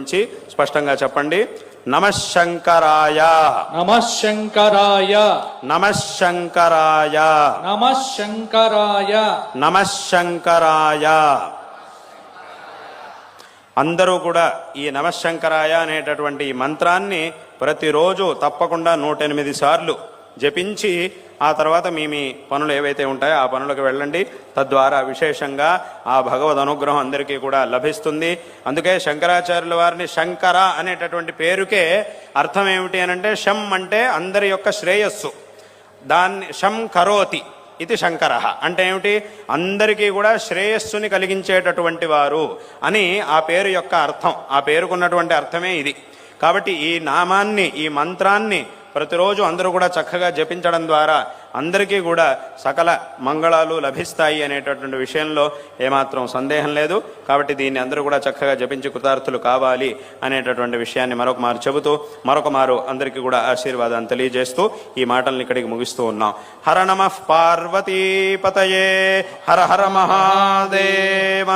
జోడించి స్పష్టంగా చెప్పండి. నమః శంకరాయ, నమః శంకరాయ, నమః శంకరాయ, నమః శంకరాయ, నమః శంకరాయ. అందరూ కూడా ఈ నమఃశంకరాయ అనేటటువంటి ఈ మంత్రాన్ని ప్రతిరోజు తప్పకుండా 108 సార్లు జపించి ఆ తర్వాత మీ పనులు ఏవైతే ఉంటాయో ఆ పనులకు వెళ్ళండి. తద్వారా విశేషంగా ఆ భగవద్ అనుగ్రహం అందరికీ కూడా లభిస్తుంది. అందుకే శంకరాచార్యుల వారిని శంకర అనేటటువంటి పేరుకే అర్థం ఏమిటి అనంటే, శం అంటే అందరి యొక్క శ్రేయస్సు, దాన్ని శం కరోతి ఇది శంకర అంటే ఏమిటి, అందరికీ కూడా శ్రేయస్సుని కలిగించేటటువంటి వారు అని ఆ పేరు యొక్క అర్థం. ఆ పేరుకున్నటువంటి అర్థమే ఇది. కాబట్టి ఈ నామాన్ని, ఈ మంత్రాన్ని ప్రతిరోజు అందరూ కూడా చక్కగా జపించడం ద్వారా అందరికీ కూడా సకల మంగళాలు లభిస్తాయి అనేటటువంటి విషయంలో ఏమాత్రం సందేహం లేదు. కాబట్టి దీన్ని అందరూ కూడా చక్కగా జపించి కృతార్థులు కావాలి అనేటటువంటి విషయాన్ని మరొక మారు చెబుతూ, మరొక మారు అందరికీ కూడా ఆశీర్వాదాన్ని తెలియజేస్తూ ఈ మాటల్ని ఇక్కడికి ముగిస్తూ ఉన్నాం. హర నమః పార్వతీపతయే, హర హర మహాదేవ.